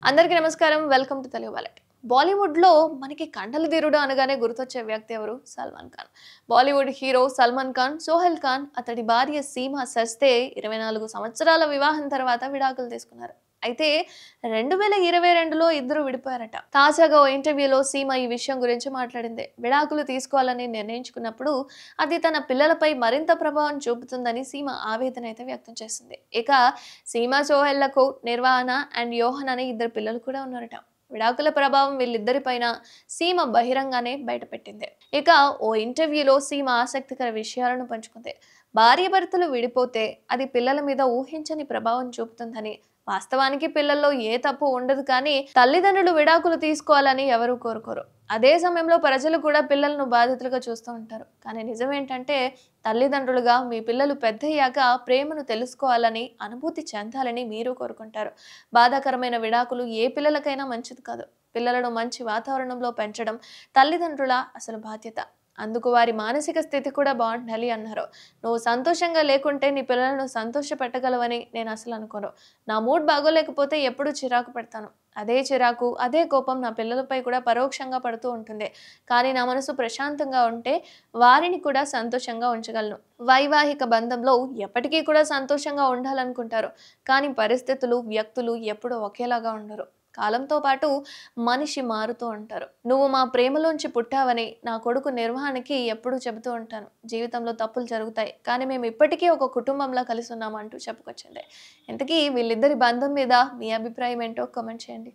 అందరికీ నమస్కారం. Welcome to Telugu wallet. బాలీవుడ్‌లో మనకి కండల ధీరుడు అనగానే గుర్తొచ్చే వ్యక్తి ఎవరు? సల్మాన్ ఖాన్. బాలీవుడ్ హీరో సల్మాన్ ఖాన్, సోహెల్ ఖాన్ అతడి భార్య సీమా సస్తే 24 సంవత్సరాల వివాహం తర్వాత విడాకులు తీసుకున్నారు. అయితే 2022లో ఇద్దరు విడిపోయారట. తాజాగా ఓ ఇంటర్వ్యూలో సీమ ఈ విషయం గురించి మాట్లాడింది. విడాకులు తీసుకోవాలని నిర్ణయించుకున్నప్పుడు అది తన పిల్లలపై మరింత ప్రభావం చూపుతుందని సీమ ఆవేదన అయితే వ్యక్తం చేసింది. ఇక సీమ సోహెల్‌లకు నిర్వాణ అండ్ యోహన్ అనే ఇద్దరు పిల్లలు కూడా ఉన్నారట. విడాకుల ప్రభావం వీళ్ళిద్దరిపైన సీమ బహిరంగానే బయటపెట్టింది. ఇక ఓ ఇంటర్వ్యూలో సీమ ఆసక్తికర విషయాలను పంచుకుంది. భార్యాభర్తలు విడిపోతే అది పిల్లల మీద ఊహించని ప్రభావం చూపుతుందని, వాస్తవానికి పిల్లల్లో ఏ తప్పు ఉండదు, కానీ తల్లిదండ్రులు విడాకులు తీసుకోవాలని ఎవరూ కోరుకోరు. అదే సమయంలో ప్రజలు కూడా పిల్లలను బాధితులుగా చూస్తూ ఉంటారు. కానీ నిజమేంటంటే తల్లిదండ్రులుగా మీ పిల్లలు పెద్దయ్యాక ప్రేమను తెలుసుకోవాలని, అనుభూతి చెందాలని మీరు కోరుకుంటారు. బాధాకరమైన విడాకులు ఏ పిల్లలకైనా మంచిది కాదు. పిల్లలను మంచి వాతావరణంలో పెంచడం తల్లిదండ్రుల అసలు బాధ్యత. అందుకు వారి మానసిక స్థితి కూడా బాగుండాలి అన్నారు. నువ్వు సంతోషంగా లేకుంటే నీ పిల్లలను సంతోష పెట్టగలవని నేను అసలు అనుకోను. నా మూడ్ బాగోలేకపోతే ఎప్పుడూ చిరాకు పెడతాను. అదే చిరాకు, అదే కోపం నా పిల్లలపై కూడా పరోక్షంగా పడుతూ ఉంటుంది. కానీ నా మనసు ప్రశాంతంగా ఉంటే వారిని కూడా సంతోషంగా ఉంచగలను. వైవాహిక బంధంలో ఎప్పటికీ కూడా సంతోషంగా ఉండాలనుకుంటారు. కానీ పరిస్థితులు, వ్యక్తులు ఎప్పుడూ ఒకేలాగా ఉండరు. కాలంతో పాటు మనిషి మారుతూ ఉంటారు. నువ్వు మా ప్రేమలోంచి పుట్టావని నా కొడుకు నిర్వహణకి ఎప్పుడూ చెబుతూ ఉంటాను. జీవితంలో తప్పులు జరుగుతాయి, కానీ మేము ఇప్పటికీ ఒక కుటుంబంలా కలిసి ఉన్నామంటూ చెప్పుకొచ్చింది. ఇంతకీ వీళ్ళిద్దరి బంధం మీద మీ అభిప్రాయం ఏంటో కామెంట్ చేయండి.